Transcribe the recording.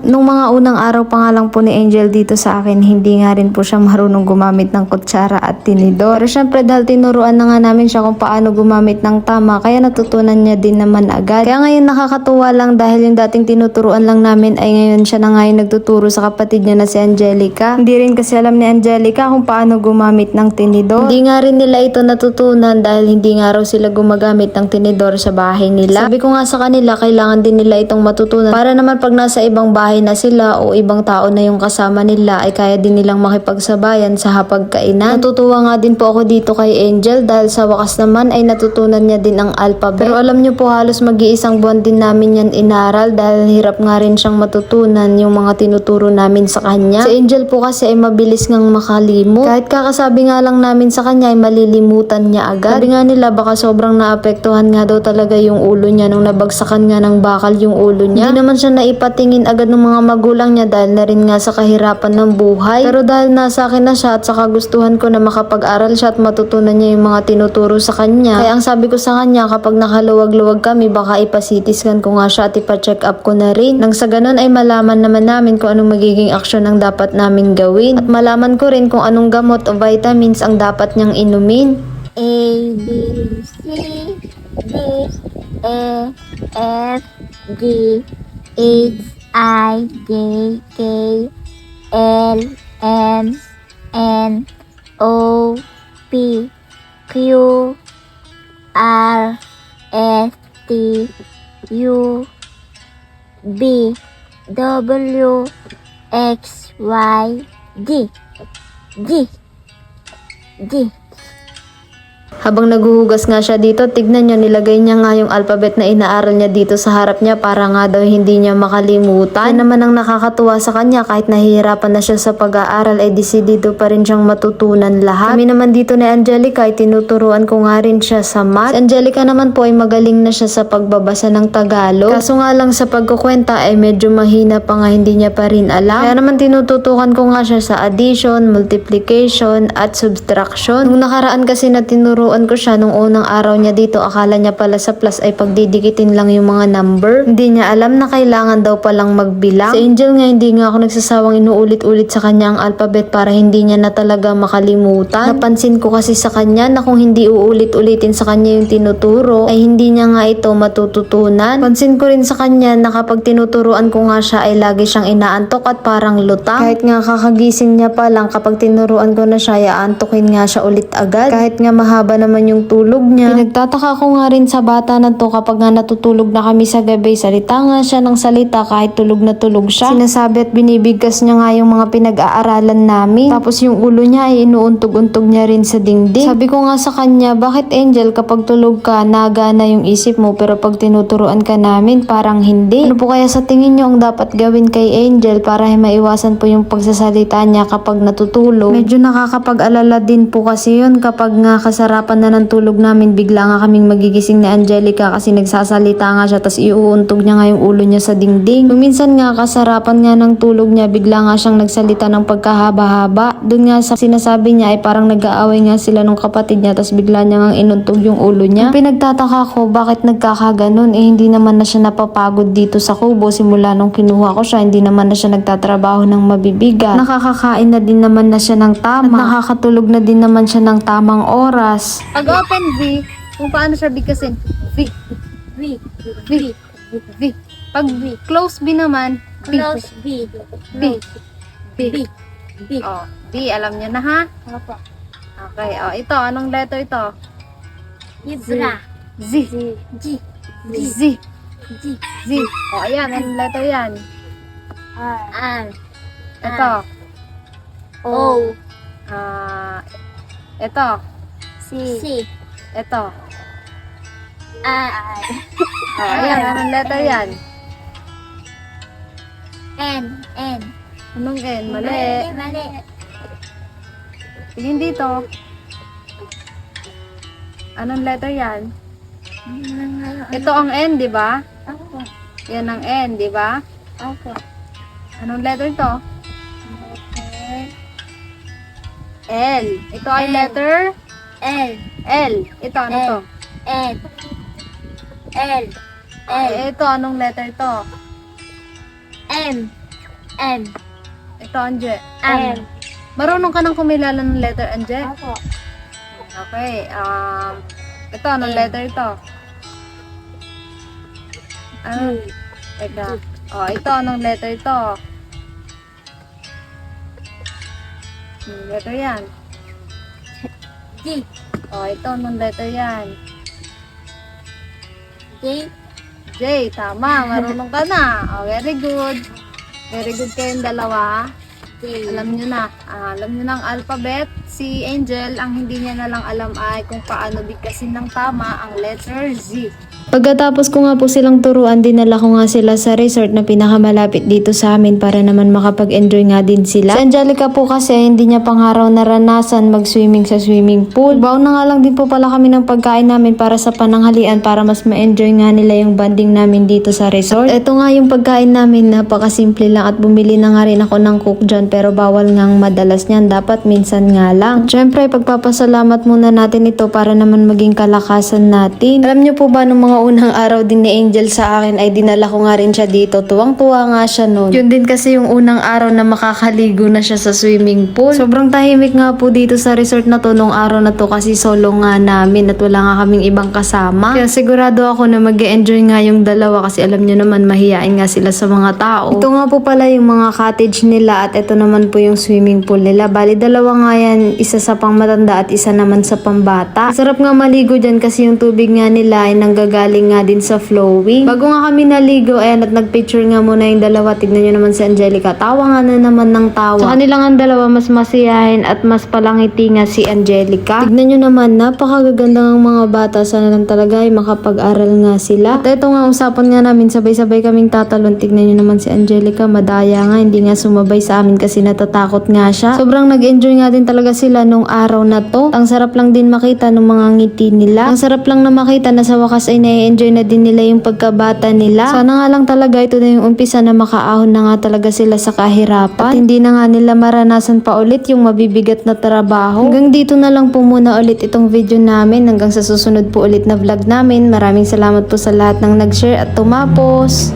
nung mga unang araw pa nga lang po ni Angel dito sa akin, hindi nga rin po siya marunong gumamit ng kutsara at tinidor. Pero syempre dahil tinuruan na nga namin siya kung paano gumamit ng tama, kaya natutunan niya din naman agad. Kaya ngayon nakakatuwa lang dahil yung dating tinuturuan lang namin ay ngayon siya na nga yung nagtuturo sa kapatid niya na si Angelica. Hindi rin kasi alam ni Angelica kung paano gumamit ng tinidor. Hindi nga rin nila ito natutunan dahil hindi nga raw sila gumagamit ng tinidor sa bahay nila. Sabi ko nga sa kanila, kailangan din nila itong matutunan para naman pag nasa ibang bahay na sila o ibang tao na yung kasama nila ay kaya din nilang makipagsabayan sa hapagkainan. Natutuwa nga din po ako dito kay Angel dahil sa wakas naman ay natutunan niya din ang alphabet. Pero alam niyo po, halos mag-iisang buwan din namin yan inaral dahil hirap nga rin siyang matutunan yung mga tinuturo namin sa kanya. Si Angel po kasi ay mabilis ngang makalimot. Kahit kakasabi nga lang namin sa kanya ay malilimutan niya agad. Sabi nga nila baka sobrang naapektuhan nga daw talaga yung ulo niya nung nabagsakan nga ng bakal yung ulo niya. Hindi naman siya naipatingin agad ng mga magulang niya dahil na rin nga sa kahirapan ng buhay. Pero dahil nasa akin na siya at sa kagustuhan ko na makapag-aral siya at matutunan niya yung mga tinuturo sa kanya. Kaya ang sabi ko sa kanya, kapag nakaluwag-luwag kami, baka ipasitiskan ko nga siya at ipa-check up ko na rin. Nang sa ganun ay malaman naman namin kung anong magiging aksyon ang dapat namin gawin. At malaman ko rin kung anong gamot o vitamins ang dapat niyang inumin. A, B, C, D, E, F, G, H, I, J, K, L, M, N, O, P, Q, R, S, T, U, B, W, X, Y, Z, Z, Z. Habang naguhugas nga siya dito, tignan nyo, nilagay niya nga yung alphabet na inaaral niya dito sa harap niya para nga daw hindi niya makalimutan. Yan naman ang nakakatuwa sa kanya, kahit nahihirapan na siya sa pag-aaral, ay desidido pa rin siyang matutunan lahat. Kami naman dito ni Angelica ay tinuturuan ko nga rin siya sa math. Si Angelica naman po ay magaling na siya sa pagbabasa ng Tagalog. Kaso nga lang sa pagkukwenta ay medyo mahina pa nga, hindi niya pa rin alam. Kaya naman tinututukan ko nga siya sa addition, multiplication, at subtraction. Nung nakaraan kasi na tinuruan ko siya nung unang araw niya dito, akala niya pala sa plus ay pagdidikitin lang yung mga number. Hindi niya alam na kailangan daw palang magbilang. Si Angel nga, hindi nga ako nagsasawang inuulit-ulit sa kanya ang alphabet para hindi niya na talaga makalimutan. Napansin ko kasi sa kanya na kung hindi uulit-ulitin sa kanya yung tinuturo, ay hindi niya nga ito matututunan. Pansin ko rin sa kanya na kapag tinuturuan ko nga siya ay lagi siyang inaantok at parang lutang. Kahit nga kakagising niya pa lang, kapag tinuruan ko na siya, aantokin nga siya ulit agad. Kahit nga mahaba naman yung tulog niya. Pinagtataka ko nga rin sa bata na to, kapag nga natutulog na kami sa gabi, salita nga siya ng salita kahit tulog na tulog siya. Sinasabi at binibigkas niya nga yung mga pinag-aaralan namin. Tapos yung ulo niya ay inuuntog-untog niya rin sa dingding. Sabi ko nga sa kanya, bakit Angel, kapag tulog ka, nagana yung isip mo, pero pag tinuturuan ka namin, parang hindi. Ano po kaya sa tingin niyo ang dapat gawin kay Angel para maiwasan po yung pagsasalita niya kapag natutulog? Medyo nakakapag-alala din po kasi yun kapag nga kasarapan na ng tulog namin, bigla nga kaming magigising ni Angelica kasi nagsasalita nga siya, tas iuuntog niya nga yung ulo niya sa dingding. Minsan nga kasarapan nga ng tulog niya, bigla nga siyang nagsalita ng pagkahaba-haba. Doon nga sa sinasabi niya ay parang nag-aaway nga sila nung kapatid niya, tas bigla niya nga inuntog yung ulo niya. Ang pinagtataka ko, bakit nagkakaganon? Hindi naman na siya napapagod dito sa kubo simula nung kinuha ko siya, hindi naman na siya nagtatrabaho ng mabibigat. Nakakakain na din naman na siya ng tama. At nakakatulog na din naman siya ng tamang oras. Pag open V, kung paano siya bigkasin? V, V, V, V. Pag close B naman, B. Close B. B. B. B. B. Oh, B, alam niyo na ha? Opo. Okay, oh, ito, anong letter ito? Zebra. Z. G. Z. G. Z. Oh, ayan, anong letter yan? R. Ito. O. Ito. C. C. Ito. I. Oh, ayan, anong letter yan? N. N. Anong N? Mali. Mali. Tingin dito. Anong letter yan? Ito ang N, di ba? Opo. Yan ang N, di ba? Opo. Anong letter ito? L. Ito ay L. letter L. L. Ito, ano to? N. L. L. Ito, anong letter ito? M. N. Ito, Anje. M. Marunong ka nang kumilala ng letter, Anje? Opo. Okay. Ito, anong letter ito? Ano? Teka. Ito, anong letter ito? Letter yan. G. Ito, anong letter yan? J. J, tama. Marunong ka na. Very good. Very good kayong dalawa. J. Alam nyo na. Alam nyo na ang alphabet. Si Angel, ang hindi niya na lang alam ay kung paano bigkasin ng tama ang letter Z. Pagkatapos ko nga po silang turuan, dinala ko nga sila sa resort na pinakamalapit dito sa amin para naman makapag-enjoy nga din sila. Si Angelica po kasi hindi niya pang araw naranasan mag-swimming sa swimming pool. Baon na nga lang din po pala kami ng pagkain namin para sa pananghalian para mas ma-enjoy nga nila yung banding namin dito sa resort. Ito nga yung pagkain namin, napakasimple lang at bumili na nga rin ako ng cook dyan pero bawal ngang madalas niyan, dapat minsan nga lang. At syempre, pagpapasalamat muna natin ito para naman maging kalakasan natin. Alam niyo po ba nung mga unang araw din ni Angel sa akin ay dinala ko nga rin siya dito. Tuwang-tuwa nga siya noon. Yun din kasi yung unang araw na makakaligo na siya sa swimming pool. Sobrang tahimik nga po dito sa resort na to nung araw na to kasi solo nga namin at wala nga kaming ibang kasama. Kaya sigurado ako na mag-enjoy nga yung dalawa kasi alam nyo naman mahiyain nga sila sa mga tao. Ito nga po pala yung mga cottage nila at ito naman po yung swimming pool nila. Bali dalawa nga yan, isa sa pang matanda at isa naman sa pambata. Sarap nga maligo dyan kasi yung tubig nga nila ay nanggagaling nga din sa flowing. Bago nga kami naligo, ayan at nagpicture nga muna yung dalawa. Tignan nyo naman si Angelica. Tawa nga na naman ng tawa. Sa kanila nga dalawa, mas masiyahin at mas palangiti nga si Angelica. Tignan nyo naman, napakagaganda ng mga bata. Sana lang talaga ay makapag-aral nga sila. At ito nga, usapan nga namin, sabay-sabay kaming tatalon. Tignan nyo naman si Angelica, madaya nga, hindi nga sumabay sa amin kasi natatakot nga siya. Sobrang nag-enjoy nga din talaga sila nung araw na to. Ang sarap lang din makita ng mga ngiti nila. Ang sarap lang na makita na sa wakas ay enjoy na din nila yung pagkabata nila. Sana nga lang talaga ito na yung umpisa na makaahon na nga talaga sila sa kahirapan. At hindi na nga nila maranasan pa ulit yung mabibigat na trabaho. Hanggang dito na lang po muna ulit itong video namin. Hanggang sa susunod po ulit na vlog namin. Maraming salamat po sa lahat ng nag-share at tumapos.